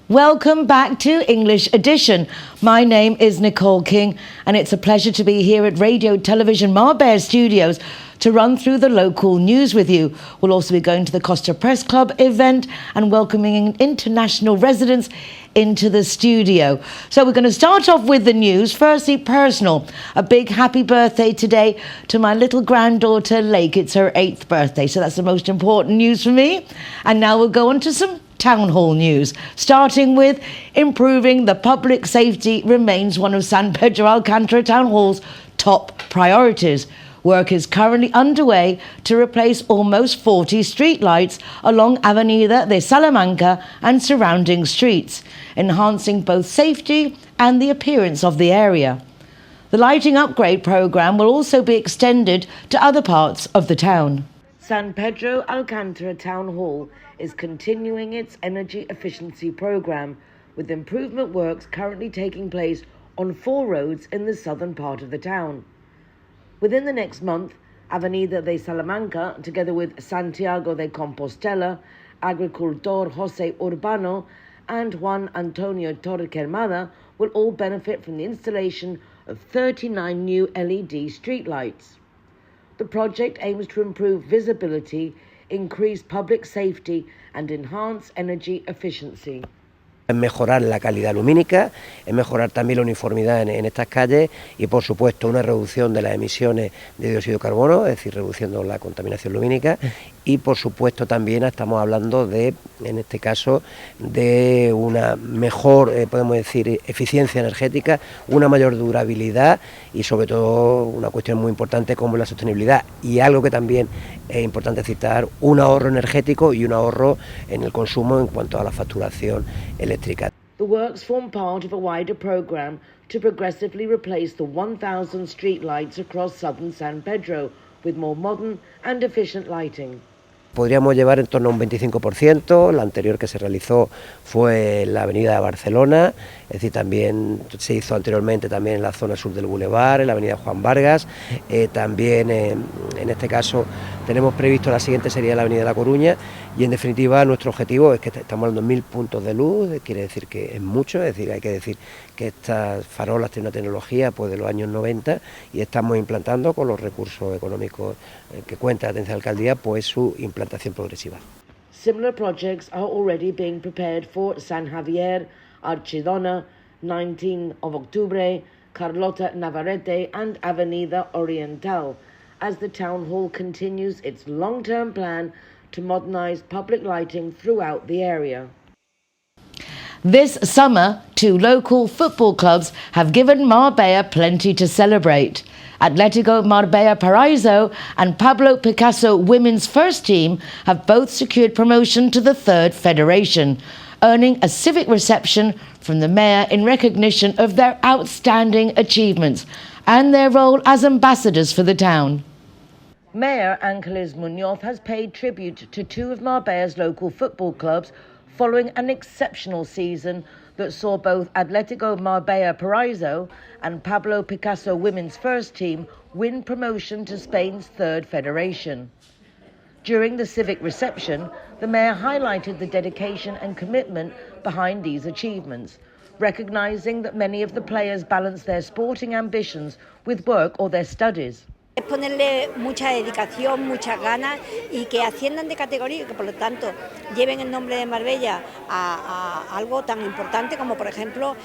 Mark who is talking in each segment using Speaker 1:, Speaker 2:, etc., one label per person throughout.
Speaker 1: Welcome back to English Edition. My name is Nicole King and it's a pleasure to be here at Radio Television Marbella Studios to run through the local news with you. We'll also be going to the Costa Press Club event and welcoming international residents into the studio. So we're going to start off with the news. Firstly, personal. A big happy birthday today to my little granddaughter Lake. It's her 8th birthday, so that's the most important news for me. And now we'll go on to some town hall news, starting with improving the public safety remains one of San Pedro Alcántara Town Hall's top priorities. Work is currently underway to replace almost 40 streetlights along Avenida de Salamanca and surrounding streets, enhancing both safety and the appearance of the area. The lighting upgrade programme will also be extended to other parts of the town. San Pedro Alcántara Town Hall is continuing its energy efficiency programme, with improvement works currently taking place on 4 roads in the southern part of the town. Within the next month, Avenida de Salamanca, together with Santiago de Compostela, Agricultor José Urbano and Juan Antonio Torquemada will all benefit from the installation of 39 new LED streetlights. The project aims to improve visibility, increase public safety and enhance energy efficiency.
Speaker 2: En mejorar la calidad lumínica, en mejorar también la uniformidad en estas calles y por supuesto una reducción de las emisiones de dióxido de carbono, es decir, reduciendo la contaminación lumínica y por supuesto también estamos hablando de, en este caso, de una mejor, podemos decir, eficiencia energética, una mayor durabilidad y sobre todo una cuestión muy importante como la sostenibilidad y algo que también es importante citar, un ahorro energético y un ahorro en el consumo en cuanto a la facturación eléctrica.
Speaker 1: The works form part of a wider programme to progressively replace the 1,000 streetlights across southern San Pedro with more modern and efficient lighting.
Speaker 2: Podríamos llevar en torno a un 25%, la anterior que se realizó fue en la Avenida de Barcelona, es decir, también se hizo anteriormente también en la zona sur del Boulevard, en la Avenida Juan Vargas, también en este caso tenemos previsto la siguiente sería la Avenida de La Coruña y en definitiva nuestro objetivo es que estamos hablando de 1000 puntos de luz, quiere decir que es mucho, es decir, hay que decir que estas farolas tienen una tecnología pues de los años 90 y estamos implantando con los recursos económicos que cuenta la Atencia de Alcaldía pues su implantación progresiva.
Speaker 1: Similar projects are already being prepared for San Javier, Archidona, 19 of Octubre, Carlota Navarrete and Avenida Oriental, as the town hall continues its long-term plan to modernise public lighting throughout the area. This summer, 2 local football clubs have given Marbella plenty to celebrate. Atlético Marbella Paraíso and Pablo Picasso women's first team have both secured promotion to the 3rd Federation, earning a civic reception from the mayor in recognition of their outstanding achievements and their role as ambassadors for the town. Mayor Ángeles Muñoz has paid tribute to 2 of Marbella's local football clubs following an exceptional season that saw both Atlético Marbella Paraíso and Pablo Picasso women's first team win promotion to Spain's 3rd Federation. During the civic reception, the mayor highlighted the dedication and commitment behind these achievements, recognising that many of the players balance their sporting ambitions with work or their studies.
Speaker 3: Es ponerle mucha dedicación, muchas ganas y que asciendan de categoría y que por lo tanto lleven el nombre de Marbella a algo tan importante como por ejemplo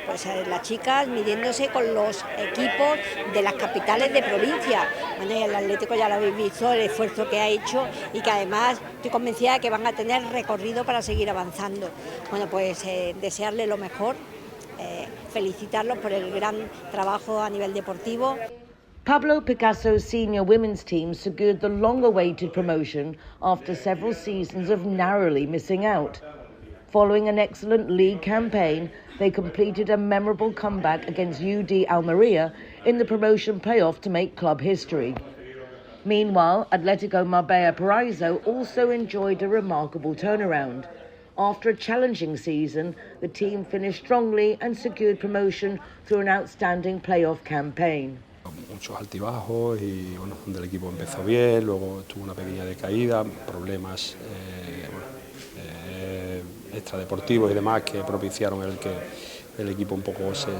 Speaker 3: pues las chicas midiéndose con los equipos de las capitales de provincia. Bueno, y el Atlético ya lo habéis visto, el esfuerzo que ha hecho y que además estoy convencida de que van a tener recorrido para seguir avanzando. Bueno, pues desearle lo mejor, felicitarlos por el gran trabajo a nivel deportivo.
Speaker 1: Pablo Picasso's senior women's team secured the long-awaited promotion after several seasons of narrowly missing out. Following an excellent league campaign, they completed a memorable comeback against UD Almería in the promotion playoff to make club history. Meanwhile, Atlético Marbella Paraíso also enjoyed a remarkable turnaround. After a challenging season, the team finished strongly and secured promotion through an outstanding playoff campaign.
Speaker 4: Muchos altibajos y bueno, donde el equipo empezó bien, luego tuvo una pequeña decaída, problemas extradeportivos y demás que propiciaron el que el equipo un poco se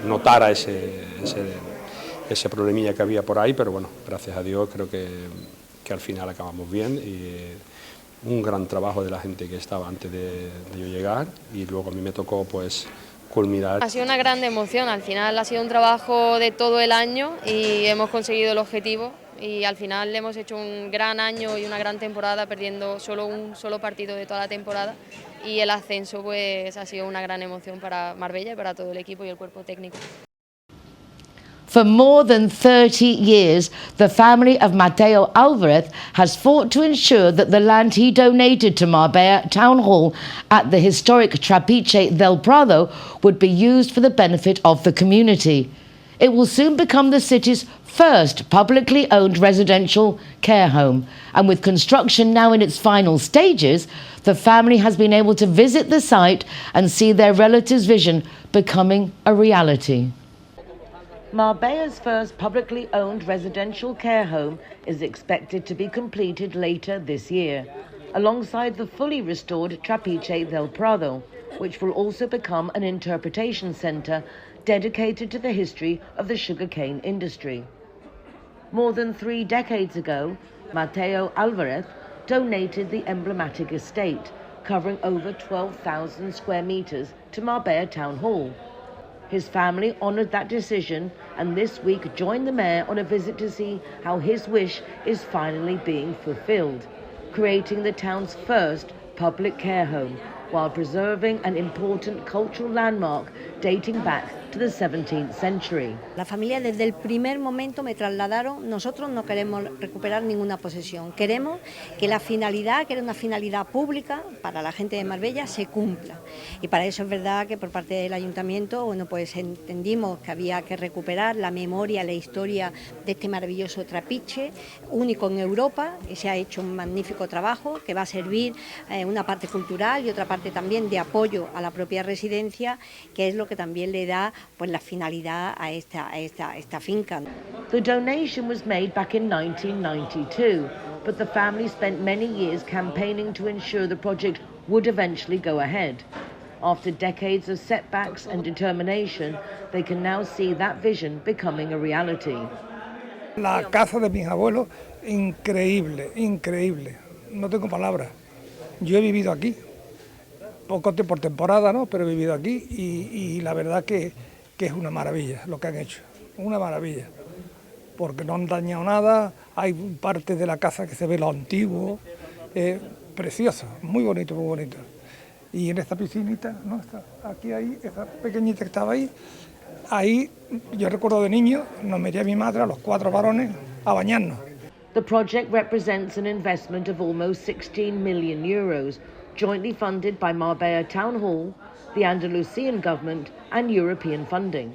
Speaker 4: notara ese problemilla que había por ahí, pero bueno, gracias a Dios creo que al final acabamos bien y un gran trabajo de la gente que estaba antes de yo llegar y luego a mí me tocó pues culminar.
Speaker 5: Ha sido una gran emoción, al final ha sido un trabajo de todo el año y hemos conseguido el objetivo y al final hemos hecho un gran año y una gran temporada perdiendo solo un solo partido de toda la temporada y el ascenso pues ha sido una gran emoción para Marbella y para todo el equipo y el cuerpo técnico.
Speaker 1: For more than 30 years, the family of Mateo Alvarez has fought to ensure that the land he donated to Marbella Town Hall at the historic Trapiche del Prado would be used for the benefit of the community. It will soon become the city's first publicly owned residential care home, and with construction now in its final stages, the family has been able to visit the site and see their relatives' vision becoming a reality. Marbella's first publicly owned residential care home is expected to be completed later this year, alongside the fully restored Trapiche del Prado, which will also become an interpretation centre dedicated to the history of the sugarcane industry. More than 3 decades ago, Mateo Alvarez donated the emblematic estate, covering over 12,000 square metres, to Marbella Town Hall. His family honoured that decision and this week joined the mayor on a visit to see how his wish is finally being fulfilled, creating the town's first public care home while preserving an important cultural landmark dating back to the 17th century.
Speaker 3: La familia desde el primer momento me trasladaron, nosotros no queremos recuperar ninguna posesión, queremos que la finalidad, que era una finalidad pública para la gente de Marbella, se cumpla. Y para eso es verdad que por parte del ayuntamiento, bueno, pues entendimos que había que recuperar la memoria, la historia de este maravilloso trapiche, único en Europa, y se ha hecho un magnífico trabajo que va a servir una parte cultural y otra parte también de apoyo a la propia residencia, que es lo que también le da pues la finalidad a esta finca.
Speaker 1: The donation was made back in 1992, but the family spent many years campaigning to ensure the project would eventually go ahead. After decades of setbacks and determination, they can now see that vision becoming a reality.
Speaker 6: La casa de mis abuelos, increíble, increíble, no tengo palabras. Yo he vivido aquí, poco por temporada, ¿no? Pero he vivido aquí y la verdad que es una maravilla lo que han hecho, una maravilla, porque no han dañado nada, hay parte de la casa que se ve lo antiguo, preciosa, muy bonito, muy bonito. Y en esta piscinita, ¿no? Aquí, ahí, esa pequeñita que estaba ahí yo recuerdo de niño, nos metía mi madre a los 4 varones a bañarnos.
Speaker 1: The project represents an investment of almost 16 million euros, jointly funded by Marbella Town Hall, the Andalusian government and European funding.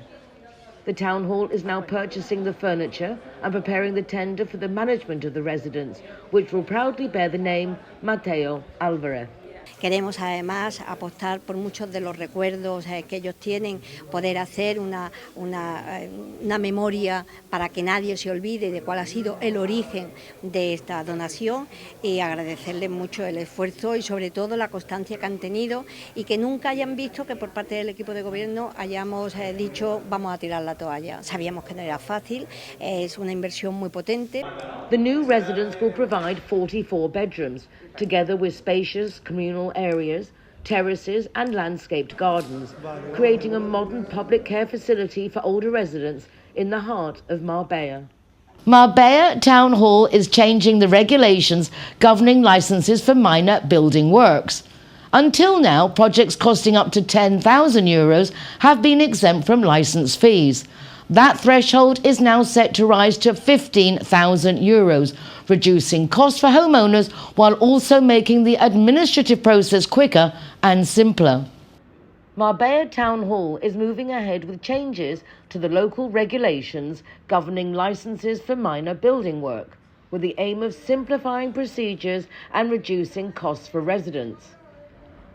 Speaker 1: The Town Hall is now purchasing the furniture and preparing the tender for the management of the residence, which will proudly bear the name Mateo Alvarez.
Speaker 3: Queremos además apostar por muchos de los recuerdos que ellos tienen, poder hacer una memoria para que nadie se olvide de cuál ha sido el origen de esta donación y agradecerles mucho el esfuerzo y sobre todo la constancia que han tenido y que nunca hayan visto que por parte del equipo de gobierno hayamos dicho vamos a tirar la toalla. Sabíamos que no era fácil, es una inversión muy potente.
Speaker 1: The new residence will provide 44 bedrooms, together with spacious communal areas, terraces and landscaped gardens, creating a modern public care facility for older residents in the heart of Marbella. Marbella Town Hall is changing the regulations governing licences for minor building works. Until now, projects costing up to €10,000 have been exempt from licence fees. That threshold is now set to rise to €15,000, reducing costs for homeowners while also making the administrative process quicker and simpler. Marbella Town Hall is moving ahead with changes to the local regulations governing licences for minor building work, with the aim of simplifying procedures and reducing costs for residents.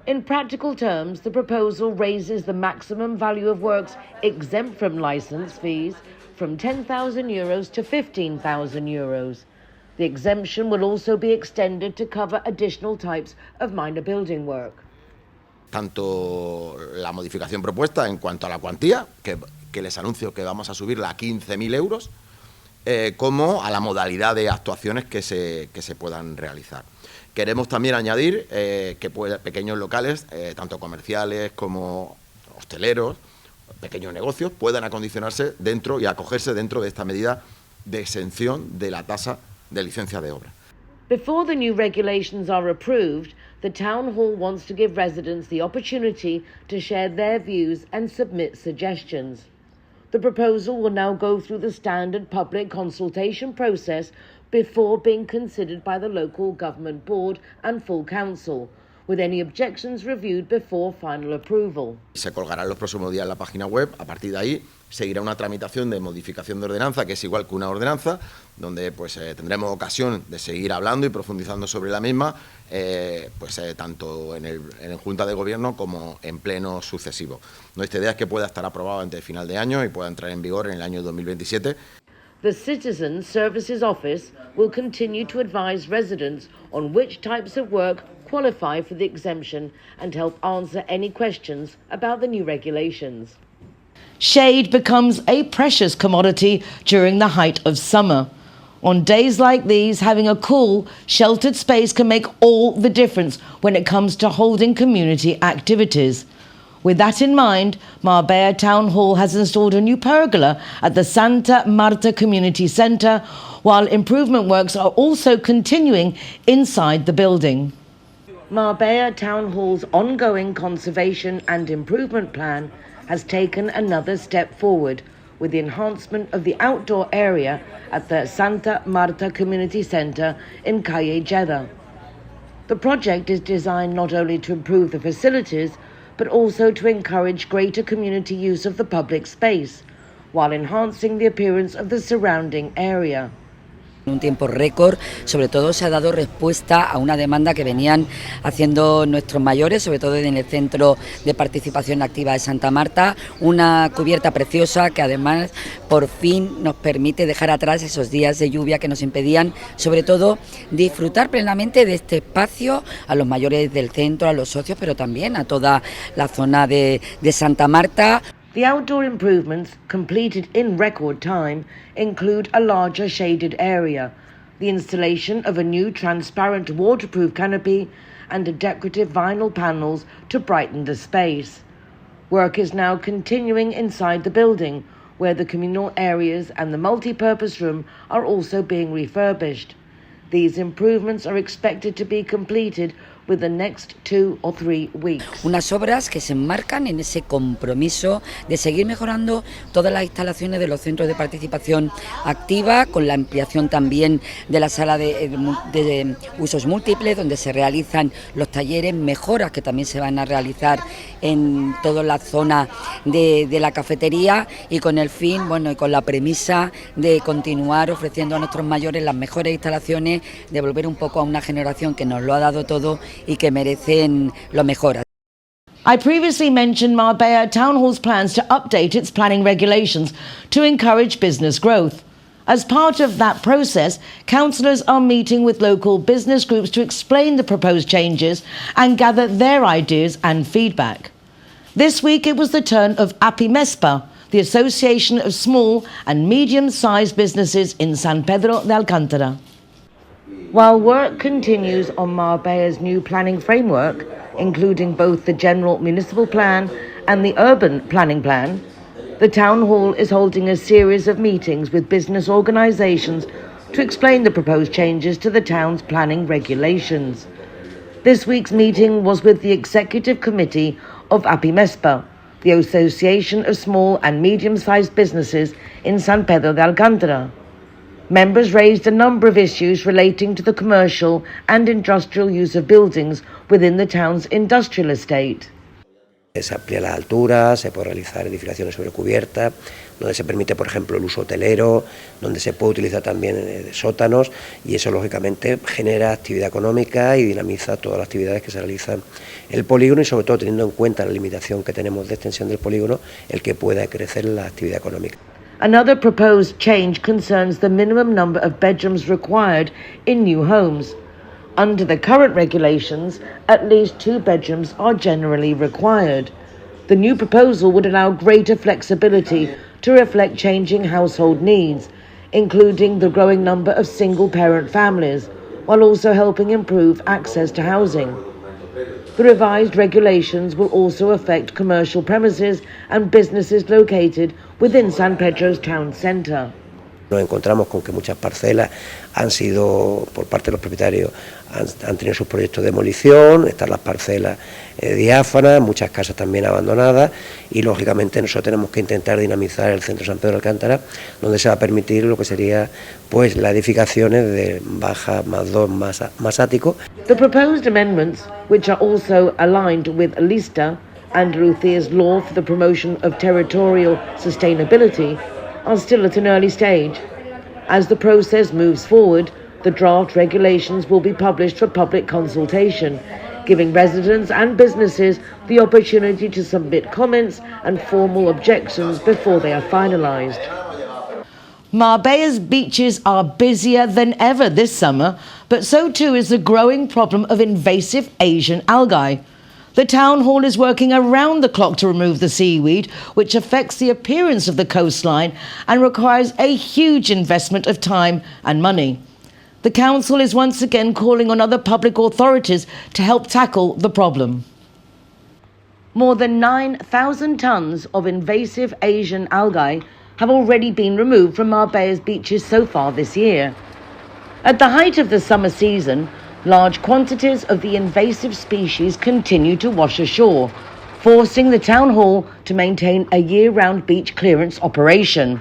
Speaker 1: In practical terms, the proposal raises the maximum value of works exempt from licence fees from €10,000 to €15,000. The exemption will also be extended to cover additional types of minor building work.
Speaker 7: Tanto la modificación propuesta en cuanto a la cuantía, que les anuncio que vamos a subirla a 15.000 euros, como a la modalidad de actuaciones que se puedan realizar. Queremos también añadir que pequeños locales, tanto comerciales como hosteleros, pequeños negocios, puedan acondicionarse dentro y acogerse dentro de esta medida de exención de la tasa de licencia de obra.
Speaker 1: Before the new regulations are approved, the Town Hall wants to give residents the opportunity to share their views and submit suggestions. The proposal will now go through the standard public consultation process before being considered by the local government board and full council, with any objections reviewed before final approval.
Speaker 7: Se colgará en los próximos días en la página web. A partir de ahí seguirá una tramitación de modificación de ordenanza, que es igual que una ordenanza, donde tendremos ocasión de seguir hablando y profundizando sobre la misma, tanto en Junta de Gobierno como en pleno sucesivo. Nuestra idea es que pueda estar aprobado antes de final de año y pueda entrar en vigor en el año 2027.
Speaker 1: The Citizen Services Office will continue to advise residents on which types of work qualify for the exemption and help answer any questions about the new regulations. Shade becomes a precious commodity during the height of summer. On days like these, having a cool, sheltered space can make all the difference when it comes to holding community activities. With that in mind, Marbella Town Hall has installed a new pergola at the Santa Marta Community Centre, while improvement works are also continuing inside the building. Marbella Town Hall's ongoing conservation and improvement plan has taken another step forward with the enhancement of the outdoor area at the Santa Marta Community Centre in Calle Jeddah. The project is designed not only to improve the facilities, but also to encourage greater community use of the public space, while enhancing the appearance of the surrounding area.
Speaker 8: En un tiempo récord, sobre todo se ha dado respuesta a una demanda que venían haciendo nuestros mayores, sobre todo en el Centro de Participación Activa de Santa Marta, una cubierta preciosa que además por fin nos permite dejar atrás esos días de lluvia que nos impedían, sobre todo, disfrutar plenamente de este espacio a los mayores del centro, a los socios, pero también a toda la zona de Santa Marta.
Speaker 1: The outdoor improvements, completed in record time, include a larger shaded area, the installation of a new transparent waterproof canopy and decorative vinyl panels to brighten the space. Work is now continuing inside the building, where the communal areas and the multi-purpose room are also being refurbished. These improvements are expected to be completed with the next 2 or 3 weeks.
Speaker 8: Unas obras que se enmarcan en ese compromiso de seguir mejorando todas las instalaciones de los centros de participación activa, con la ampliación también de la sala de usos múltiples, donde se realizan los talleres, mejoras que también se van a realizar en toda la zona de la cafetería, y con el fin, y con la premisa de continuar ofreciendo a nuestros mayores las mejores instalaciones, de volver un poco a una generación que nos lo ha dado todo y que merecen lo mejor.
Speaker 1: I previously mentioned Marbella Town Hall's plans to update its planning regulations to encourage business growth. As part of that process, councillors are meeting with local business groups to explain the proposed changes and gather their ideas and feedback. This week it was the turn of APIMESPA, the Association of Small and Medium-Sized Businesses in San Pedro de Alcántara. While work continues on Marbella's new planning framework, including both the general municipal plan and the urban planning plan, the Town Hall is holding a series of meetings with business organisations to explain the proposed changes to the town's planning regulations. This week's meeting was with the Executive Committee of APIMESPA, the Association of Small and Medium-Sized Businesses in San Pedro de Alcántara. Members raised a number of issues relating to the commercial and industrial use of buildings within the town's industrial estate.
Speaker 2: Se amplía la altura, se puede realizar edificaciones sobre cubierta, donde se permite, por ejemplo, el uso hotelero, donde se puede utilizar también sótanos, y eso lógicamente genera actividad económica y dinamiza todas las actividades que se realizan en el polígono, y sobre todo teniendo en cuenta la limitación que tenemos de extensión del polígono, el que pueda crecer la actividad económica.
Speaker 1: Another proposed change concerns the minimum number of bedrooms required in new homes. Under the current regulations, at least 2 bedrooms are generally required. The new proposal would allow greater flexibility to reflect changing household needs, including the growing number of single-parent families, while also helping improve access to housing. The revised regulations will also affect commercial premises and businesses located within San Pedro's town centre.
Speaker 2: Nos encontramos con que muchas parcelas han sido, por parte de los propietarios, han tenido sus proyectos de demolición, están las parcelas diáfanas, muchas casas también abandonadas y lógicamente nosotros tenemos que intentar dinamizar el centro San Pedro de Alcántara, donde se va a permitir lo que sería pues las edificaciones de baja más 2 más ático.
Speaker 1: The proposed amendments, which are also aligned with LISTA, Andalusia's law for the promotion of territorial sustainability, are still at an early stage. As the process moves forward, the draft regulations will be published for public consultation, giving residents and businesses the opportunity to submit comments and formal objections before they are finalised. Marbella's beaches are busier than ever this summer, but so too is the growing problem of invasive Asian algae. The town hall is working around the clock to remove the seaweed, which affects the appearance of the coastline and requires a huge investment of time and money. The council is once again calling on other public authorities to help tackle the problem. More than 9,000 tonnes of invasive Asian algae have already been removed from Marbella's beaches so far this year. At the height of the summer season, large quantities of the invasive species continue to wash ashore, forcing the town hall to maintain a year-round beach clearance operation.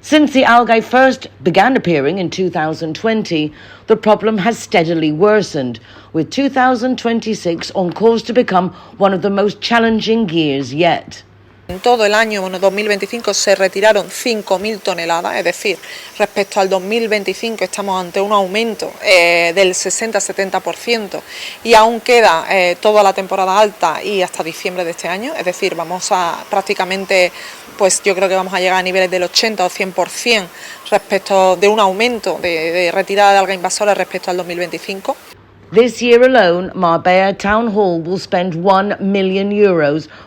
Speaker 1: Since the algae first began appearing in 2020, the problem has steadily worsened, with 2026 on course to become one of the most challenging years yet.
Speaker 9: En todo el año 2025 se retiraron 5.000 toneladas, es decir, respecto al 2025 estamos ante un aumento del 60-70% y aún queda toda la temporada alta y hasta diciembre de este año, es decir, vamos a prácticamente, pues yo creo que vamos a llegar a niveles del 80 o 100% respecto de un aumento de retirada de alga invasora respecto al 2025.
Speaker 1: This year alone, Marbella Town Hall will spend €1 million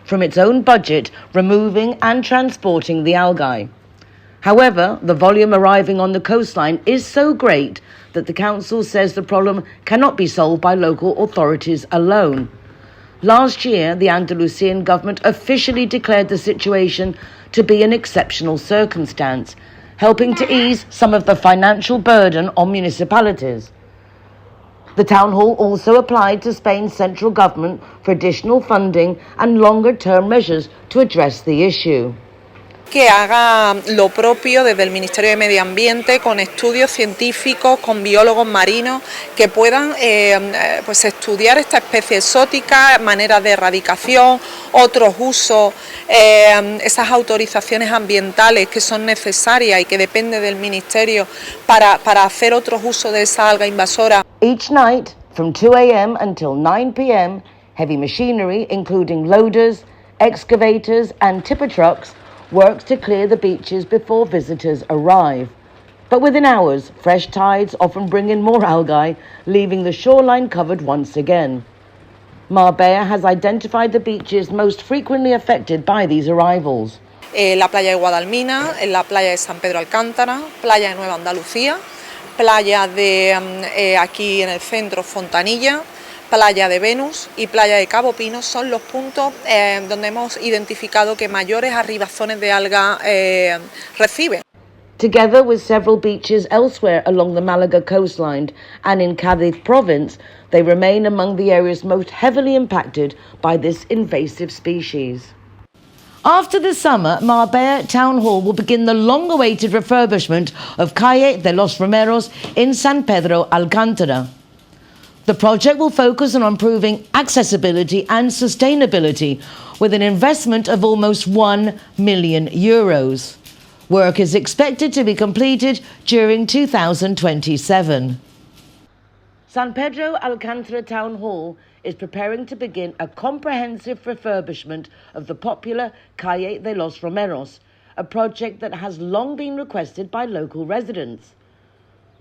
Speaker 1: from its own budget removing and transporting the algae. However, the volume arriving on the coastline is so great that the council says the problem cannot be solved by local authorities alone. Last year, the Andalusian government officially declared the situation to be an exceptional circumstance, helping to ease some of the financial burden on municipalities. The town hall also applied to Spain's central government for additional funding and longer-term measures to address the issue.
Speaker 9: Que haga lo propio desde el Ministerio de Medio Ambiente con estudios científicos, con biólogos marinos que puedan pues estudiar esta especie exótica, maneras de erradicación, otros usos, esas autorizaciones ambientales que son necesarias y que depende del Ministerio para hacer otros usos de esa alga invasora.
Speaker 1: Each night, from 2 a.m. until 9 p.m., heavy machinery, including loaders, excavators and tipper trucks, works to clear the beaches before visitors arrive. But within hours, fresh tides often bring in more algae, leaving the shoreline covered once again. Marbella has identified the beaches most frequently affected by these arrivals.
Speaker 9: La playa de Guadalmina, la playa de San Pedro Alcántara, playa de Nueva Andalucía, playa de aquí en el centro Fontanilla, playa de Venus y playa de Cabo Pino son los puntos donde hemos identificado que mayores arribazones de alga reciben.
Speaker 1: Together with several beaches elsewhere along the Malaga coastline and in Cádiz province, they remain among the areas most heavily impacted by this invasive species. After the summer, Marbella Town Hall will begin the long-awaited refurbishment of Calle de los Romeros in San Pedro Alcántara. The project will focus on improving accessibility and sustainability with an investment of almost €1 million. Work is expected to be completed during 2027. San Pedro Alcántara Town Hall is preparing to begin a comprehensive refurbishment of the popular Calle de los Romeros, a project that has long been requested by local residents.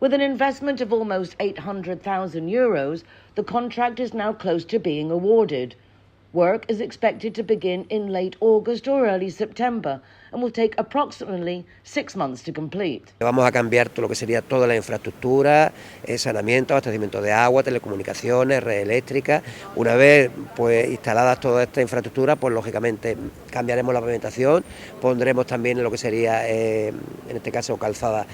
Speaker 1: With an investment of almost €800,000, the contract is now close to being awarded. Work is expected to begin in late August or early September and will take approximately 6 months to complete.
Speaker 2: Vamos a cambiar todo lo que sería toda la infraestructura, saneamiento, abastecimiento de agua, telecomunicaciones, red eléctrica. Una vez pues instaladas toda esta infraestructura, pues lógicamente cambiaremos la pavimentación, pondremos también lo que sería, en este caso, calzada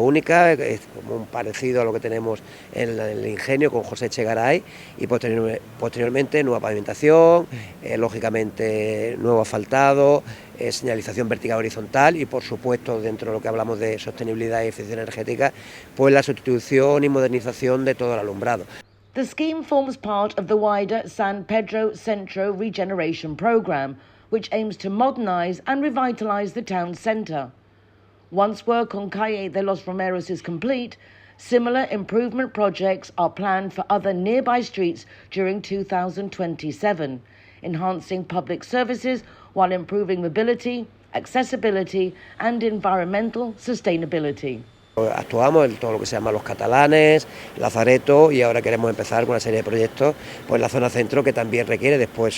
Speaker 2: única, es como un parecido a lo que tenemos en el Ingenio con José Echegaray, y posteriormente nueva pavimentación, lógicamente nuevo asfaltado, señalización vertical horizontal y, por supuesto, dentro de lo que hablamos de sostenibilidad y eficiencia energética, pues la sustitución y modernización de todo el alumbrado.
Speaker 1: The scheme forms part of the wider San Pedro Centro Regeneration Programme, which aims to modernise and revitalise the town centre. Once work on Calle de los Romeros is complete, similar improvement projects are planned for other nearby streets during 2027, enhancing public services while improving mobility, accessibility and environmental sustainability.
Speaker 2: Actuamos en todo lo que se llama Los Catalanes, Lazareto, y ahora queremos empezar con una serie de proyectos pues en la zona centro, que también requiere. Después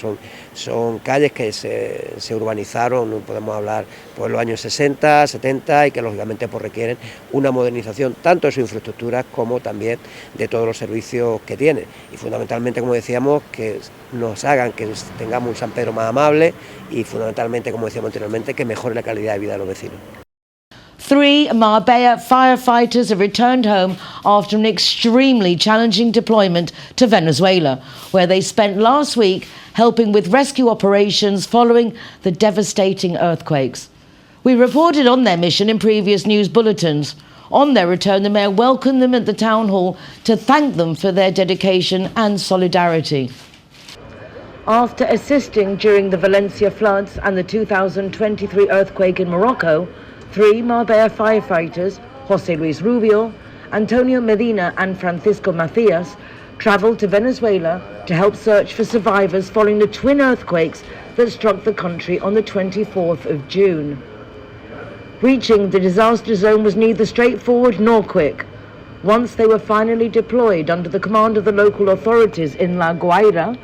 Speaker 2: son calles que se urbanizaron, podemos hablar pues en los años 60, 70, y que lógicamente pues requieren una modernización tanto de sus infraestructuras como también de todos los servicios que tienen, y fundamentalmente, como decíamos, que nos hagan que tengamos un San Pedro más amable y fundamentalmente, como decíamos anteriormente, que mejore la calidad de vida de los vecinos.
Speaker 1: 3 Marbella firefighters have returned home after an extremely challenging deployment to Venezuela, where they spent last week helping with rescue operations following the devastating earthquakes. We reported on their mission in previous news bulletins. On their return, the mayor welcomed them at the town hall to thank them for their dedication and solidarity. After assisting during the Valencia floods and the 2023 earthquake in Morocco, 3 Marbella firefighters, José Luis Rubio, Antonio Medina and Francisco Macias, travelled to Venezuela to help search for survivors following the twin earthquakes that struck the country on the 24th of June. Reaching the disaster zone was neither straightforward nor quick. Once they were finally deployed under the command of the local authorities in La Guaira,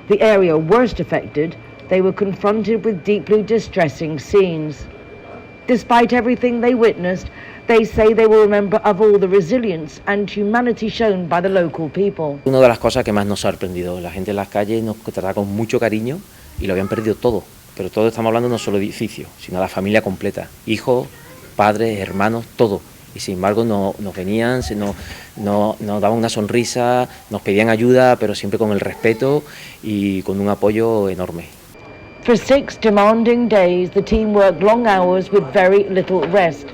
Speaker 1: the area worst affected, they were confronted with deeply distressing scenes. Despite everything they witnessed, they say they will remember of all the resilience and humanity shown by the local people.
Speaker 10: Una de las cosas que más nos ha sorprendido, la gente en las calles nos trataba con mucho cariño y lo habían perdido todo, pero todo estamos hablando no solo de edificios, sino de la familia completa, hijos, padres, hermanos, todo. Y sin embargo nos venían, nos daban una sonrisa, nos pedían ayuda, pero siempre con el respeto y con un apoyo enorme.
Speaker 1: For 6 demanding days, the team worked long hours with very little rest,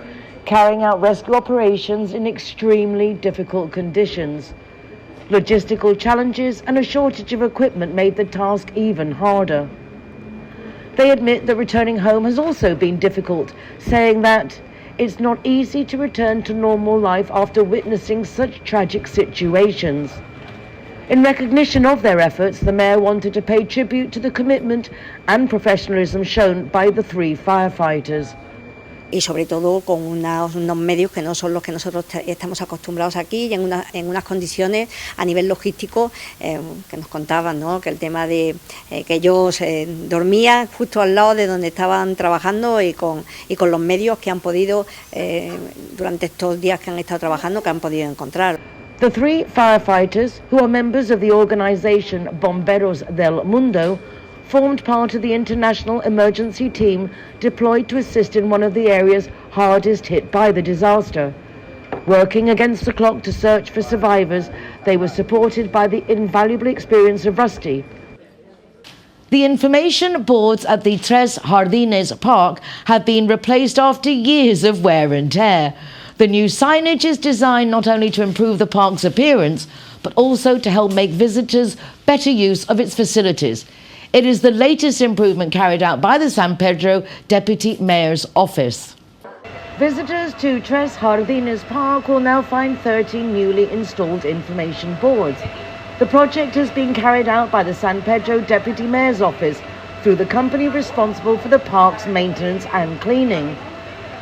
Speaker 1: carrying out rescue operations in extremely difficult conditions. Logistical challenges and a shortage of equipment made the task even harder. They admit that returning home has also been difficult, saying that it's not easy to return to normal life after witnessing such tragic situations. In recognition of their efforts, the mayor wanted to pay tribute to the commitment and professionalism shown by the 3 firefighters.
Speaker 3: Y sobre todo con unos medios que no son los que nosotros estamos acostumbrados aquí, y en unas condiciones a nivel logístico que nos contaban, ¿no? Que el tema de que ellos dormían justo al lado de donde estaban trabajando y con los medios que han podido, durante estos días que han estado trabajando, que han podido encontrar.
Speaker 1: The 3 firefighters, who are members of the organization Bomberos del Mundo, formed part of the international emergency team deployed to assist in one of the areas hardest hit by the disaster. Working against the clock to search for survivors, they were supported by the invaluable experience of Rusty. The information boards at the Tres Jardines Park have been replaced after years of wear and tear. The new signage is designed not only to improve the park's appearance, but also to help make visitors better use of its facilities. It is the latest improvement carried out by the San Pedro Deputy Mayor's Office. Visitors to Tres Jardines Park will now find 13 newly installed information boards. The project has been carried out by the San Pedro Deputy Mayor's Office through the company responsible for the park's maintenance and cleaning.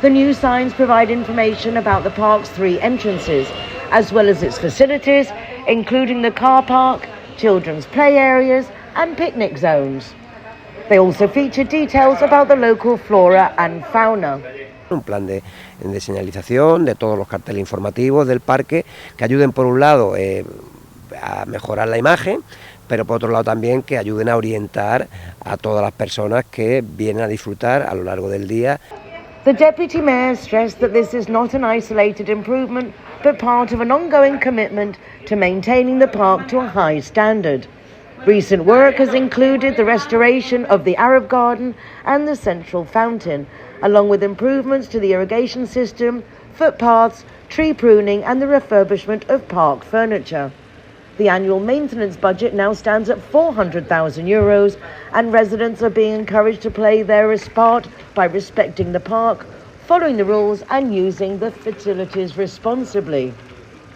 Speaker 1: The new signs provide information about the park's 3 entrances, as well as its facilities, including the car park, children's play areas and picnic zones. They also feature details about the local flora and fauna.
Speaker 2: Un plan de señalización de todos los carteles informativos del parque que ayuden por un lado a mejorar la imagen, pero por otro lado también que ayuden a orientar a todas las personas que vienen a disfrutar a lo largo del día.
Speaker 1: The Deputy Mayor stressed that this is not an isolated improvement, but part of an ongoing commitment to maintaining the park to a high standard. Recent work has included the restoration of the Arab Garden and the central fountain, along with improvements to the irrigation system, footpaths, tree pruning and the refurbishment of park furniture. The annual maintenance budget now stands at €400,000 and residents are being encouraged to play their part by respecting the park, following the rules and using the facilities responsibly.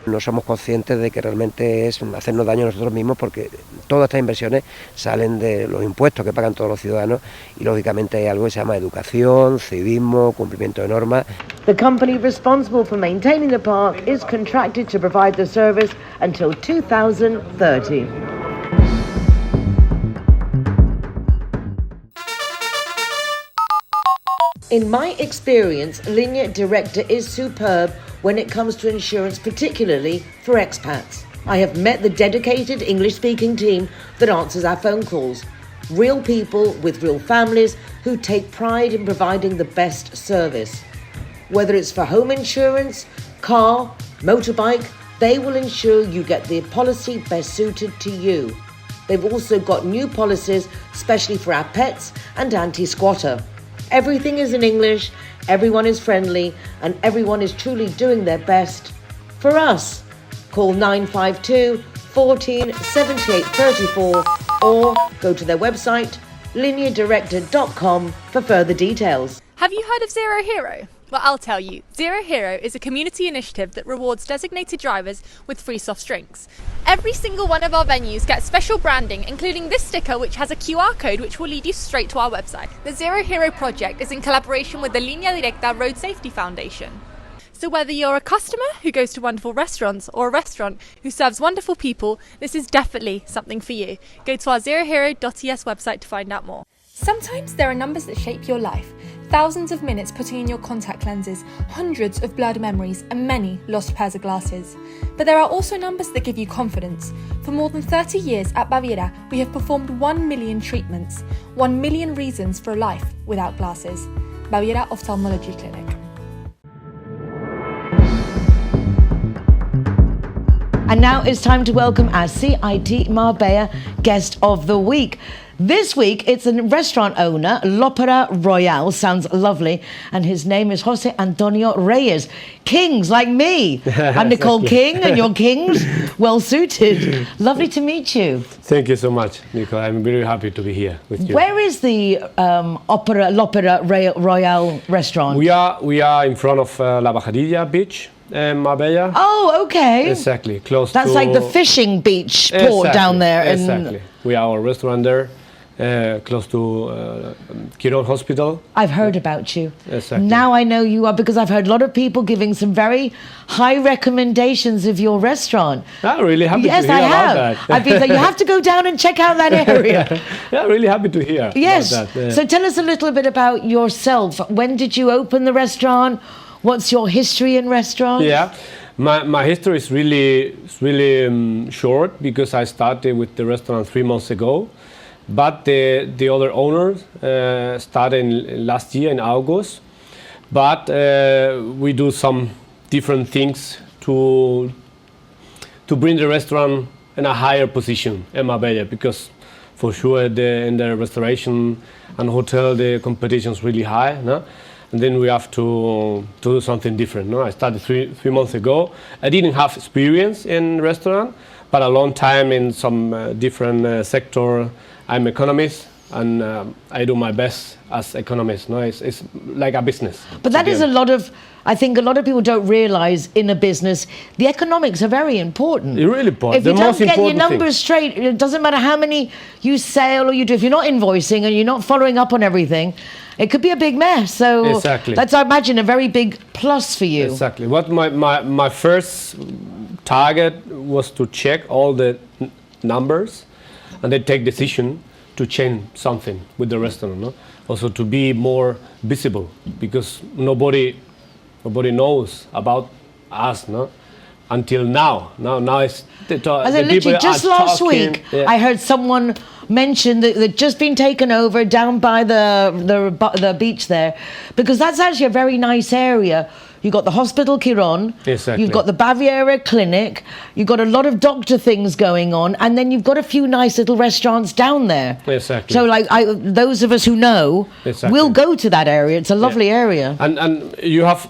Speaker 2: No somos conscientes de que realmente es hacernos daño a nosotros mismos porque todas estas inversiones salen de los impuestos que pagan todos los ciudadanos y lógicamente hay algo que se llama educación, civismo, cumplimiento de normas.
Speaker 1: The company responsible for maintaining the park is contracted to provide the service until 2030. In my experience, Línea Directa is superb when it comes to insurance, particularly for expats. I have met the dedicated English-speaking team that answers our phone calls. Real people with real families who take pride in providing the best service. Whether it's for home insurance, car, motorbike, they will ensure you get the policy best suited to you. They've also got new policies, especially for our pets and anti-squatter. Everything is in English, everyone is friendly, and everyone is truly doing their best for us. Call 952 14 78 34 or go to their website lineadirector.com for further details.
Speaker 11: Have you heard of Zero Hero? Well, I'll tell you. Zero Hero is a community initiative that rewards designated drivers with free soft drinks. Every single one of our venues gets special branding, including this sticker which has a QR code which will lead you straight to our website. The Zero Hero project is in collaboration with the Línea Directa Road Safety Foundation. So whether you're a customer who goes to wonderful restaurants or a restaurant who serves wonderful people, this is definitely something for you. Go to our zerohero.es website to find out more. Sometimes there are numbers that shape your life. Thousands of minutes putting in your contact lenses, hundreds of blurred memories and many lost pairs of glasses. But there are also numbers that give you confidence. For more than 30 years at Baviera, we have performed 1 million treatments, 1 million reasons for a life without glasses. Baviera Ophthalmology Clinic.
Speaker 1: And now it's time to welcome our CIT Marbella guest of the week. This week, it's a restaurant owner, L'Opera Royale, sounds lovely, and his name is Jose Antonio Reyes. Kings like me. I'm Nicole King, and you're kings. Well suited. Lovely to meet you.
Speaker 12: Thank you so much, Nicole. I'm very happy to be here with you.
Speaker 1: Where is the L'Opera Royale restaurant?
Speaker 12: We are in front of La Bajadilla beach. Marbella.
Speaker 1: Oh, okay.
Speaker 12: Exactly, close
Speaker 1: That's
Speaker 12: to...
Speaker 1: like the fishing beach port down there.
Speaker 12: Exactly. We are a restaurant there, close to Quirón Hospital.
Speaker 1: I've heard about you.
Speaker 12: Exactly.
Speaker 1: Now I know you are, because I've heard a lot of people giving some very high recommendations of your restaurant.
Speaker 12: I'm really happy to hear
Speaker 1: I have.
Speaker 12: about that.
Speaker 1: I've been saying, you have to go down and check out that area.
Speaker 12: Yeah, really happy to hear
Speaker 1: yes.
Speaker 12: about that. Yeah.
Speaker 1: So tell us a little bit about yourself. When did you open the restaurant? What's your history in restaurants?
Speaker 12: Yeah, my history is really short, because I started with the restaurant 3 months ago, but the other owners started last year in August. But we do some different things to bring the restaurant in a higher position in Marbella, because for sure in the restauration and hotel the competition is really high, no? And then we have to do something different. No? I started three months ago. I didn't have experience in restaurant, but a long time in some different sector. I'm economist, and I do my best as economist. No, it's like a business.
Speaker 1: But that is a lot of. I think a lot of people don't realise in a business the economics are very important.
Speaker 12: It's really important.
Speaker 1: If you don't get your numbers straight, it doesn't matter how many you sell or you do. If you're not invoicing and you're not following up on everything, it could be a big mess. So
Speaker 12: exactly.
Speaker 1: That's, I imagine, a very big plus for you.
Speaker 12: Exactly. What my first target was to check all the numbers and then take decision to change something with the restaurant. No? Also to be more visible, because nobody knows about us, no? Until now. Now it's the
Speaker 1: literally just last week, I heard someone mention that they'd just been taken over down by the beach there, because that's actually a very nice area. You've got the Hospital Quirón,
Speaker 12: exactly.
Speaker 1: You've got the Baviera Clinic, you've got a lot of doctor things going on, and then you've got a few nice little restaurants down there.
Speaker 12: Exactly.
Speaker 1: So like those of us who know will go to that area. It's a lovely area.
Speaker 12: And you have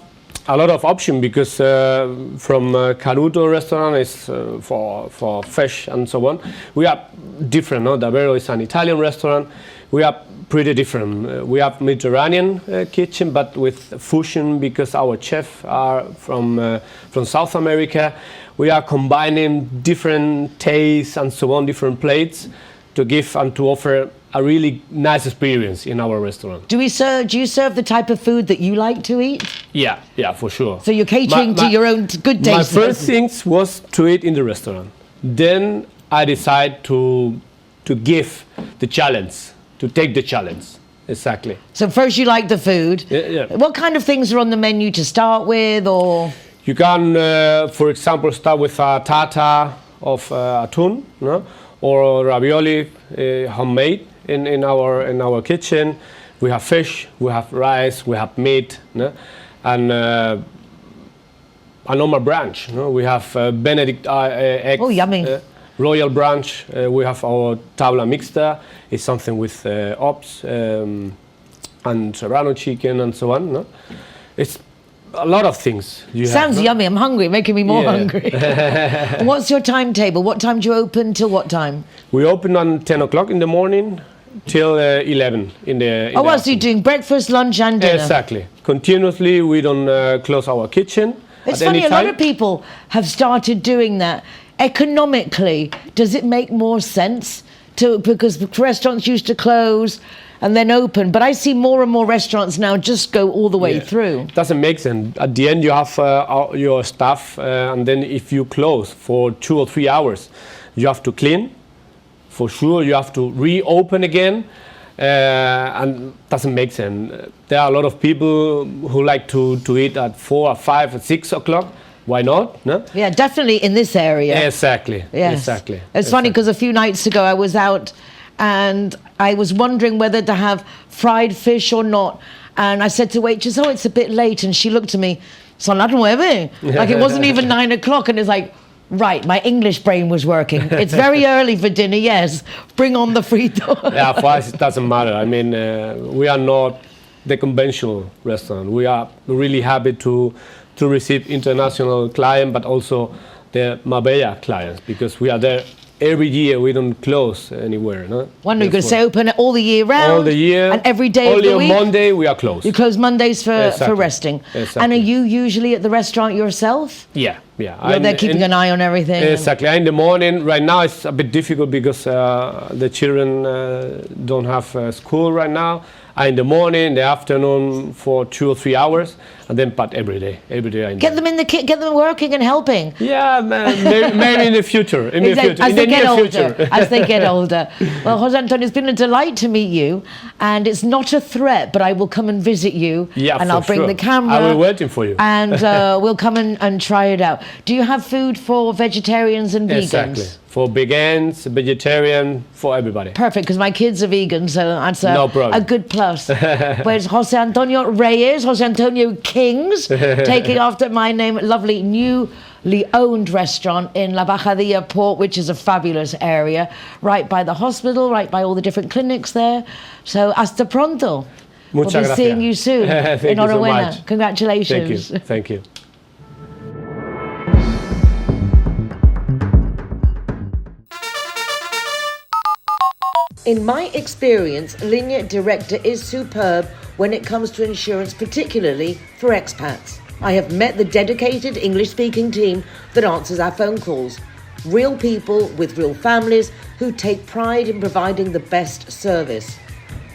Speaker 12: a lot of option, because from Canuto restaurant is for fish and so on. We are different. No? Davvero is an Italian restaurant. We are pretty different. We have Mediterranean kitchen, but with fusion, because our chefs are from South America. We are combining different tastes and so on, different plates, to give and to offer a really nice experience in our restaurant.
Speaker 1: Do you serve the type of food that you like to eat?
Speaker 12: Yeah, for sure.
Speaker 1: So you're catering to your own good taste.
Speaker 12: My first things was to eat in the restaurant. Then I decided to give the challenge, to take the challenge. Exactly.
Speaker 1: So first you like the food.
Speaker 12: Yeah.
Speaker 1: What kind of things are on the menu to start with, or?
Speaker 12: You can, for example, start with a tartar of atún, no? Or ravioli, homemade in our kitchen. We have fish, we have rice, we have meat, no? And a normal brunch. No? We have Benedict eggs.
Speaker 1: Oh, yummy.
Speaker 12: Royal brunch. We have our tabla mixta. It's something with ops and serrano chicken and so on. No? It's a lot of things.
Speaker 1: Sounds yummy. I'm hungry, making me more hungry. What's your timetable? What time do you open till what time?
Speaker 12: We open on 10 o'clock in the morning till 11 in the
Speaker 1: so you're doing breakfast, lunch and dinner?
Speaker 12: Exactly. Continuously, we don't close our kitchen.
Speaker 1: It's funny, a lot of people have started doing that. Economically, does it make more sense because restaurants used to close and then open, but I see more and more restaurants now just go all the way through.
Speaker 12: It doesn't make sense. At the end, you have your staff, and then if you close for 2 or 3 hours, you have to clean. For sure, you have to reopen again, and it doesn't make sense. There are a lot of people who like to eat at 4 or 5 or 6 o'clock. Why not? No?
Speaker 1: Yeah, definitely in this area.
Speaker 12: Exactly.
Speaker 1: Yes.
Speaker 12: Exactly.
Speaker 1: It's funny because a few nights ago I was out and I was wondering whether to have fried fish or not. And I said to waitress, "Oh, it's a bit late." And she looked at me, "Son las 9." Like it wasn't even 9 o'clock. And it's like, right, my English brain was working. It's very early for dinner, yes. Bring on the frito.
Speaker 12: Yeah, for us it doesn't matter. I mean, we are not the conventional restaurant. We are really happy to receive international clients, but also the Marbella clients, because we are there every year. We don't close anywhere. No?
Speaker 1: You're going to stay open all the year round?
Speaker 12: All the year.
Speaker 1: And every day of the week?
Speaker 12: Only on Monday we are closed.
Speaker 1: You close Mondays for resting.
Speaker 12: Exactly.
Speaker 1: And are you usually at the restaurant yourself?
Speaker 12: Yeah.
Speaker 1: You're there keeping an eye on everything?
Speaker 12: Exactly. In the morning, right now it's a bit difficult because the children don't have school right now. In the morning, in the afternoon for 2 or 3 hours, and then but every day.
Speaker 1: Get them in the kit, get them working and helping.
Speaker 12: Yeah, maybe in the future.
Speaker 1: As they get older. Well, Jose Antonio, it's been a delight to meet you, and it's not a threat, but I will come and visit you, and I'll bring the camera.
Speaker 12: I will be waiting for you.
Speaker 1: And we'll come and try it out. Do you have food for vegetarians and vegans?
Speaker 12: Exactly. For vegans, vegetarian, for everybody.
Speaker 1: Perfect, because my kids are vegan, so that's a good plus. Where's Jose Antonio Reyes, Jose Antonio Kings, taking after my name, lovely newly owned restaurant in La Bajadilla Port, which is a fabulous area, right by the hospital, right by all the different clinics there. So hasta pronto.
Speaker 12: Muchas
Speaker 1: we'll be
Speaker 12: gracias.
Speaker 1: seeing you soon.
Speaker 12: Thank you so much.
Speaker 1: Congratulations.
Speaker 12: Thank you.
Speaker 1: In my experience, Linea Directa is superb when it comes to insurance, particularly for expats. I have met the dedicated English-speaking team that answers our phone calls. Real people with real families who take pride in providing the best service.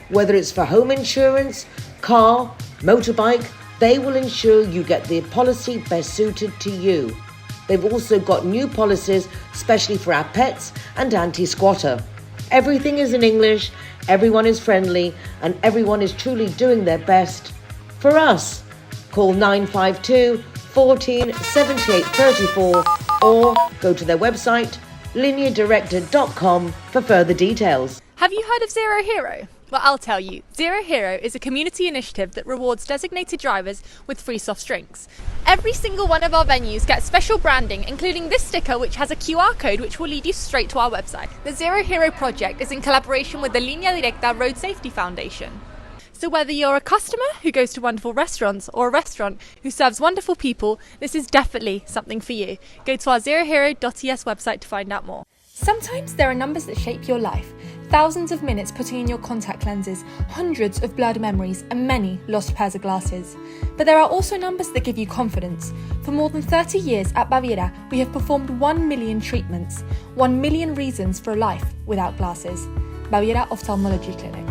Speaker 1: Whether it's for home insurance, car, motorbike, they will ensure you get the policy best suited to you. They've also got new policies, especially for our pets and anti-squatter. Everything is in English, everyone is friendly, and everyone is truly doing their best for us. Call 952 14 78 34 or go to their website lineadirector.com for further details.
Speaker 11: Have you heard of Zero Hero? Well, I'll tell you. Zero Hero is a community initiative that rewards designated drivers with free soft drinks. Every single one of our venues gets special branding, including this sticker which has a QR code which will lead you straight to our website. The Zero Hero project is in collaboration with the Linea Directa Road Safety Foundation. So whether you're a customer who goes to wonderful restaurants or a restaurant who serves wonderful people, this is definitely something for you. Go to our zerohero.es website to find out more. Sometimes there are numbers that shape your life. Thousands of minutes putting in your contact lenses, hundreds of blurred memories, and many lost pairs of glasses. But there are also numbers that give you confidence. For more than 30 years at Baviera, we have performed 1 million treatments, 1 million reasons for a life without glasses. Baviera Ophthalmology Clinic.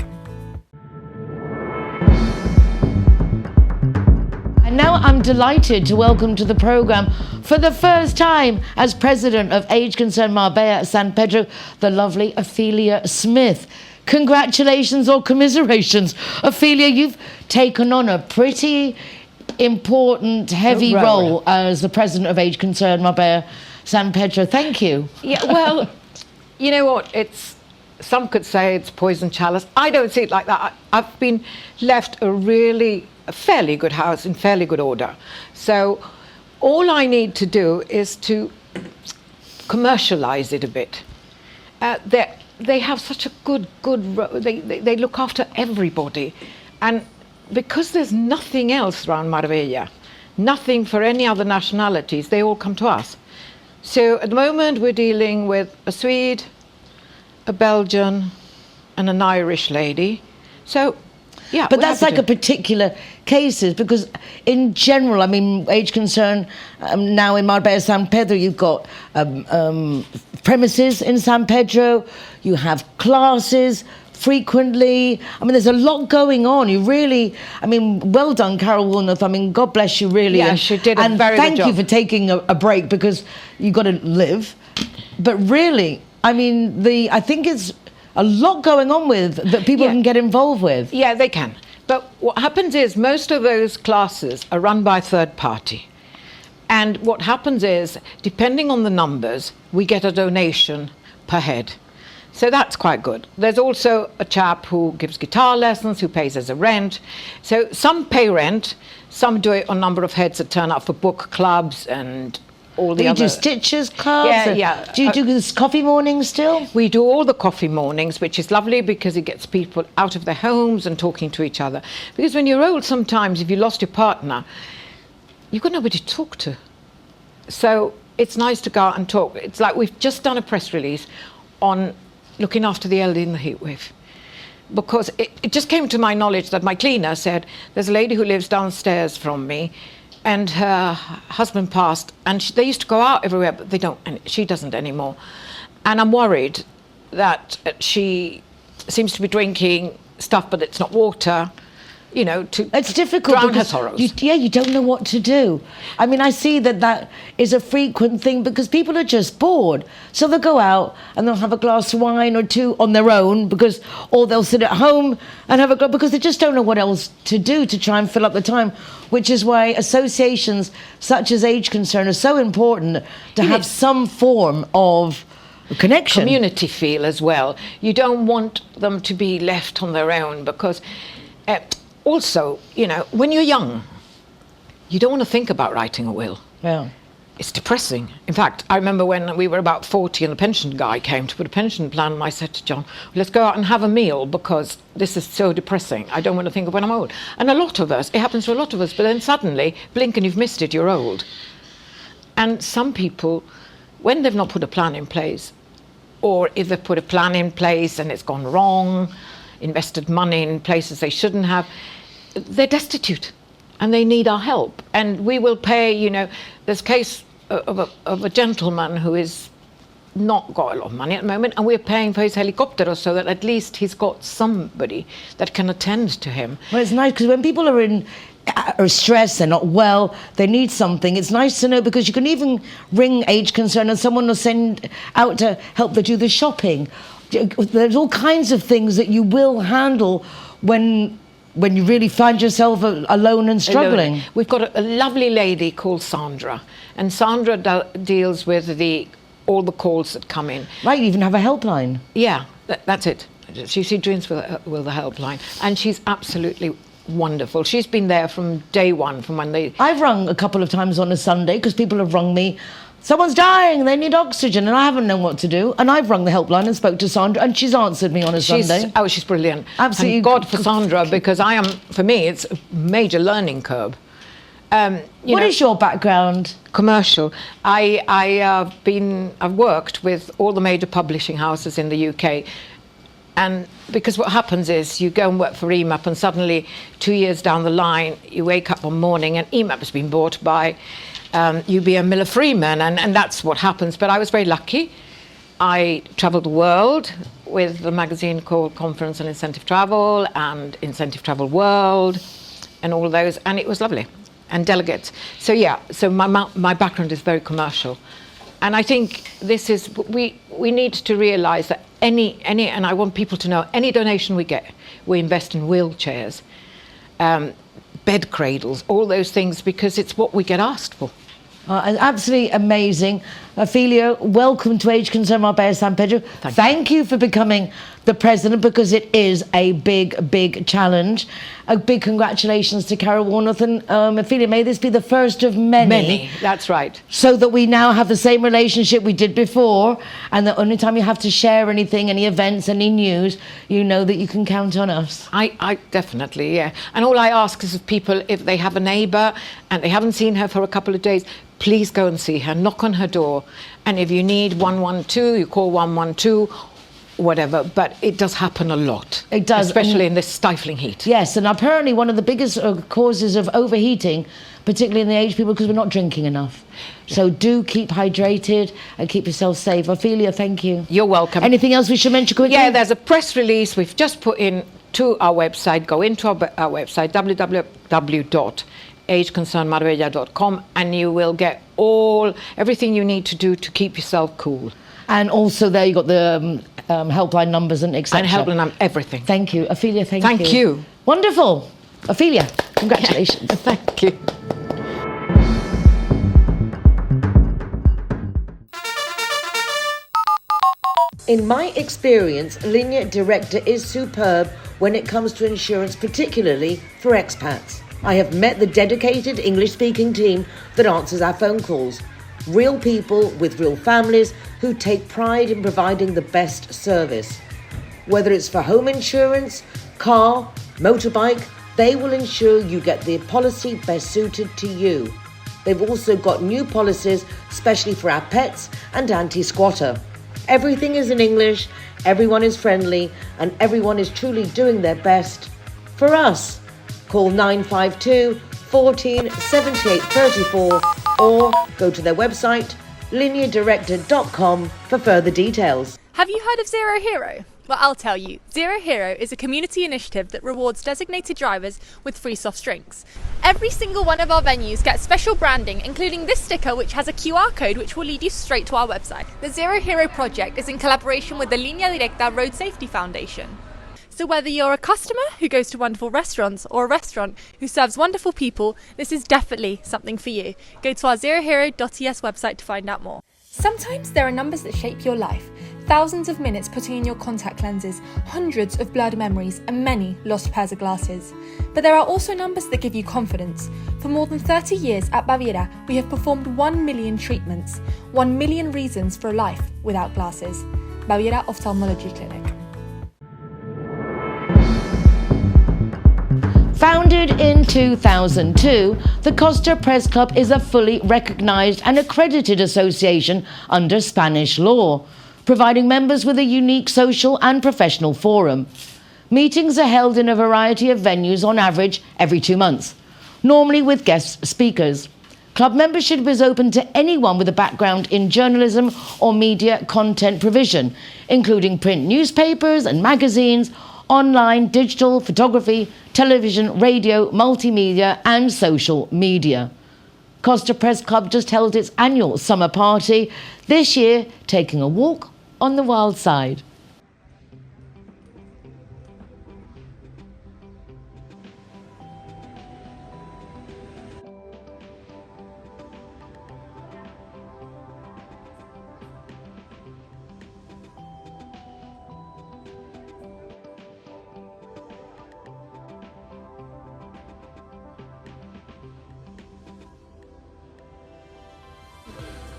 Speaker 1: And now I'm delighted to welcome to the programme for the first time as president of Age Concern Marbella San Pedro, the lovely Ophelia Smith. Congratulations or commiserations. Ophelia, you've taken on a pretty important, heavy role as the president of Age Concern Marbella San Pedro. Thank you.
Speaker 13: Yeah, well, you know what? Some could say it's poison chalice. I don't see it like that. I've been left a fairly good house in fairly good order. So all I need to do is to commercialize it a bit. They have such a good they look after everybody. And because there's nothing else around Marbella, nothing for any other nationalities, they all come to us. So at the moment we're dealing with a Swede, a Belgian, and an Irish lady. So yeah,
Speaker 1: but that's like a particular cases, because in general, I mean, Age Concern now in Marbella San Pedro, you've got premises in San Pedro, you have classes frequently. I mean, there's a lot going on. You really, I mean, well done, Carol Woolnoth. I mean, God bless you, really.
Speaker 13: Yeah, she did a very good job.
Speaker 1: And thank you for taking a break, because you've got to live. But really, I mean, I think it's a lot going on with that people can get involved with.
Speaker 13: Yeah, they can. But what happens is most of those classes are run by a third party. And what happens is, depending on the numbers, we get a donation per head. So that's quite good. There's also a chap who gives guitar lessons, who pays as a rent. So some pay rent, some do it on number of heads that turn up for book clubs and all the other...
Speaker 1: Do you do stitches clubs?
Speaker 13: Yeah.
Speaker 1: Do you do this coffee mornings still?
Speaker 13: We do all the coffee mornings, which is lovely because it gets people out of their homes and talking to each other. Because when you're old, sometimes if you lost your partner, you've got nobody to talk to. So it's nice to go out and talk. It's like we've just done a press release on looking after the elderly in the heatwave. Because it just came to my knowledge that my cleaner said, there's a lady who lives downstairs from me, and her husband passed, and they used to go out everywhere, but they don't, and she doesn't anymore. And I'm worried that she seems to be drinking stuff, but it's not water, you know, to
Speaker 1: it's difficult
Speaker 13: drown her sorrows.
Speaker 1: You don't know what to do. I mean, I see that is a frequent thing because people are just bored. So they'll go out and they'll have a glass of wine or two on their own, or they'll sit at home and have a glass, because they just don't know what else to do to try and fill up the time, which is why associations such as Age Concern are so important, to have some form of connection.
Speaker 13: Community feel as well. You don't want them to be left on their own, because also, you know, when you're young, you don't want to think about writing a will.
Speaker 1: Yeah.
Speaker 13: It's depressing. In fact, I remember when we were about 40 and the pension guy came to put a pension plan, and I said to John, let's go out and have a meal because this is so depressing. I don't want to think of when I'm old. And a lot of us, it happens to a lot of us, but then suddenly, blink and you've missed it, you're old. And some people, when they've not put a plan in place, or if they've put a plan in place and it's gone wrong, invested money in places they shouldn't have, they're destitute and they need our help. And we will pay, you know, there's a case of a gentleman who is not got a lot of money at the moment, and we're paying for his helicopter so that at least he's got somebody that can attend to him.
Speaker 1: Well, it's nice because when people are stressed, they're not well, they need something, it's nice to know, because you can even ring Age Concern and someone will send out to help them do the shopping. There's all kinds of things that you will handle when you really find yourself alone and struggling.
Speaker 13: We've got a lovely lady called Sandra, and Sandra deals with all the calls that come in.
Speaker 1: Right, you even have a helpline.
Speaker 13: Yeah, that's it. She deals with the helpline, and she's absolutely wonderful. She's been there from day one, from when they...
Speaker 1: I've rung a couple of times on a Sunday because people have rung me, someone's dying, they need oxygen, and I haven't known what to do. And I've rung the helpline and spoke to Sandra, and she's answered me on a Sunday.
Speaker 13: Oh, she's brilliant.
Speaker 1: Absolutely.
Speaker 13: Thank God for Sandra, because for me, it's a major learning curve.
Speaker 1: What is your background?
Speaker 13: Commercial. I've worked with all the major publishing houses in the UK, and because what happens is you go and work for EMAP, and suddenly 2 years down the line you wake up one morning and EMAP has been bought by UBM Miller Freeman, and that's what happens. But I was very lucky. I travelled the world with a magazine called Conference and Incentive Travel and Incentive Travel World and all those, and it was lovely. And delegates. So my background is very commercial, and I think this is we need to realise that any and I want people to know, any donation we get, we invest in wheelchairs, bed cradles, all those things, because it's what we get asked for.
Speaker 1: Absolutely amazing. Ophelia, welcome to Age Concern Marbella San Pedro. Thank you for becoming the president, because it is a big challenge. A big congratulations to Carol Warnoth and Ophelia. May this be the first of many.
Speaker 13: Many, that's right.
Speaker 1: So that we now have the same relationship we did before, and the only time you have to share anything, any events, any news, you know that you can count on us.
Speaker 13: I definitely, yeah. And all I ask is of people, if they have a neighbour and they haven't seen her for a couple of days, please go and see her, knock on her door. And if you need 112, you call 112, whatever. But it does happen a lot.
Speaker 1: It does.
Speaker 13: Especially in this stifling heat.
Speaker 1: Yes, and apparently one of the biggest causes of overheating, particularly in the aged people, because we're not drinking enough. Yeah. So do keep hydrated and keep yourself safe. Ophelia, thank you.
Speaker 13: You're welcome.
Speaker 1: Anything else we should mention quickly?
Speaker 13: Yeah, there's a press release we've just put in to our website. Go into our website, www.ageconcernmarbella.com, and you will get everything you need to do to keep yourself cool.
Speaker 1: And also there you got the helpline numbers and etc.
Speaker 13: And helpline numbers, everything.
Speaker 1: Thank you. Ophelia, thank you.
Speaker 13: Thank you.
Speaker 1: Wonderful. Ophelia, congratulations.
Speaker 13: Thank you.
Speaker 1: In my experience, Linea Directa is superb when it comes to insurance, particularly for expats. I have met the dedicated English-speaking team that answers our phone calls. Real people with real families who take pride in providing the best service. Whether it's for home insurance, car, motorbike, they will ensure you get the policy best suited to you. They've also got new policies, especially for our pets and anti-squatter. Everything is in English, everyone is friendly, and everyone is truly doing their best for us. Call 952 14 78 34 or go to their website lineadirector.com for further details.
Speaker 11: Have you heard of Zero Hero? Well, I'll tell you. Zero Hero is a community initiative that rewards designated drivers with free soft drinks. Every single one of our venues gets special branding, including this sticker which has a QR code which will lead you straight to our website. The Zero Hero project is in collaboration with the Linea Directa Road Safety Foundation. So whether you're a customer who goes to wonderful restaurants or a restaurant who serves wonderful people, this is definitely something for you. Go to our zerohero.es website to find out more. Sometimes there are numbers that shape your life. Thousands of minutes putting in your contact lenses, hundreds of blurred memories, and many lost pairs of glasses. But there are also numbers that give you confidence. For more than 30 years at Baviera, we have performed 1 million treatments, 1 million reasons for a life without glasses. Baviera Ophthalmology Clinic.
Speaker 1: Founded in 2002, the Costa Press Club is a fully recognised and accredited association under Spanish law. providing members with a unique social and professional forum. Meetings are held in a variety of venues on average every 2 months, normally with guest speakers. Club membership is open to anyone with a background in journalism or media content provision, including print newspapers and magazines, online, digital, photography, television, radio, multimedia and social media. Costa Press Club just held its annual summer party, this year taking a walk on the wild side.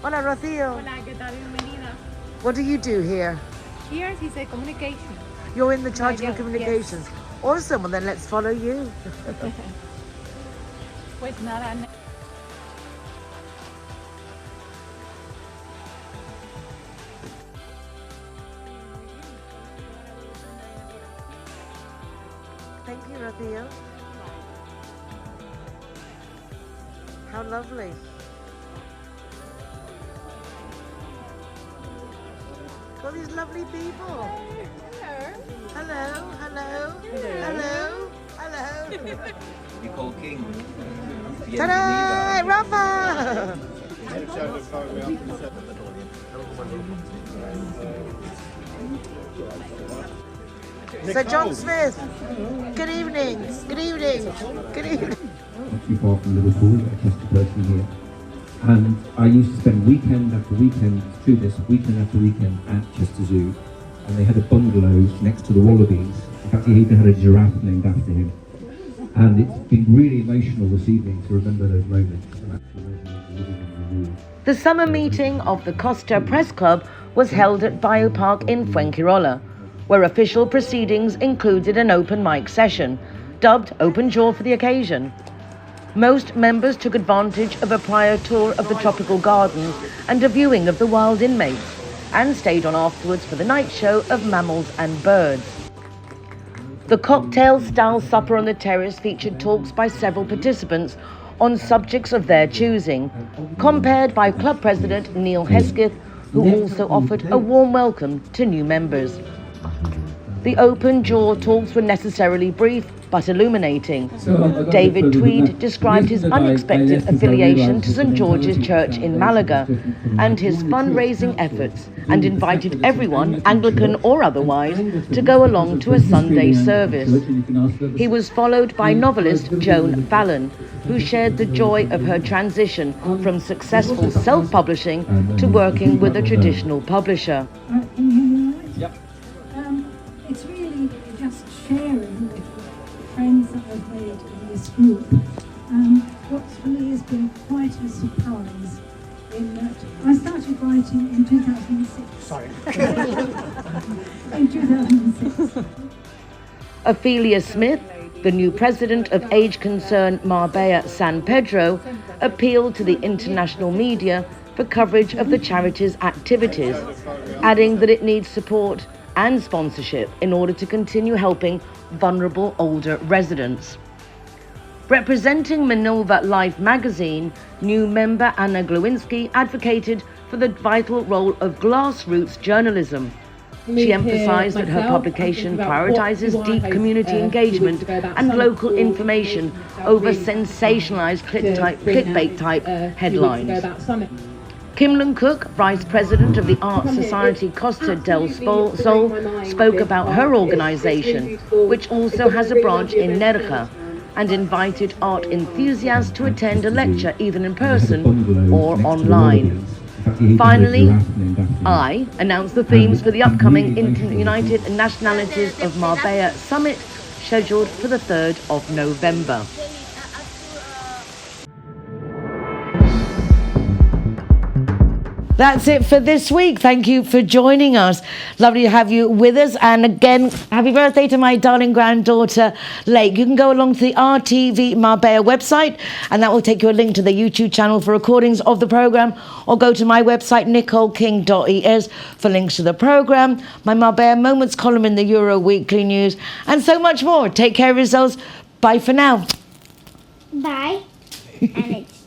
Speaker 1: Hola, Rocío.
Speaker 14: Hola, ¿qué tal? Bienvenida.
Speaker 1: What do you do here?
Speaker 14: Here is a communication.
Speaker 1: You're in the charge
Speaker 14: Radio,
Speaker 1: of communications.
Speaker 14: yes.
Speaker 1: Awesome, well then let's follow you.
Speaker 14: Pues nada.
Speaker 1: Thank you, Rocío. How lovely. All these lovely people. Hello, hello, hello, hello.
Speaker 15: Nicole King.
Speaker 1: Ta-da! Rafa! Sir John Smith. Good evening. Good evening. Good evening.
Speaker 16: Not too far from Liverpool, a Chester person here. And I used to spend weekend after weekend, through this, weekend after weekend at Chester Zoo. And they had a bungalow next to the wallabies. In fact, he even had a giraffe named after him. And it's been really emotional this evening to remember those moments and actually living in the zoo.
Speaker 1: The summer meeting of the Costa Press Club was held at Biopark in Fuengirola, where official proceedings included an open mic session, dubbed Open Jaw for the occasion. Most members took advantage of a prior tour of the tropical gardens and a viewing of the wild inmates, and stayed on afterwards for the night show of mammals and birds. The cocktail-style supper on the terrace featured talks by several participants on subjects of their choosing, compared by club president Neil Hesketh, who also offered a warm welcome to new members. The open jaw talks were necessarily brief but illuminating. David Tweed described his unexpected affiliation to St George's Church in Malaga and his fundraising efforts, and invited everyone, Anglican or otherwise, to go along to a Sunday service. He was followed by novelist Joan Fallon, who shared the joy of her transition from successful self-publishing to working with a traditional publisher.
Speaker 17: It's really just sharing with friends that I've made in this group. What for me has been quite a surprise in that I started writing in 2006. Sorry. In 2006.
Speaker 1: Ophelia Smith, the new president of age concern Marbella San Pedro, appealed to the international media for coverage of the charity's activities, adding that it needs support and sponsorship in order to continue helping vulnerable older residents. Representing Minerva Life magazine, new member Anna Glowinski advocated for the vital role of grassroots journalism. She emphasized that her publication prioritizes deep community engagement and local information over sensationalized clickbait-type headlines. Kimlan Cook, Vice President of the Art Society Costa del Sol, spoke about her organisation, which also has a branch in Nerja, and invited art enthusiasts to attend a lecture either in person or online. Finally, I announced the themes for the upcoming United Nationalities of Marbella Summit, scheduled for the 3rd of November. That's it for this week. Thank you for joining us. Lovely to have you with us. And again, happy birthday to my darling granddaughter, Lake. You can go along to the RTV Marbella website, and that will take you a link to the YouTube channel for recordings of the programme, or go to my website, nicoleking.es, for links to the programme, my Marbella Moments column in the Euro Weekly News, and so much more. Take care of yourselves. Bye for now.
Speaker 15: Bye. And it's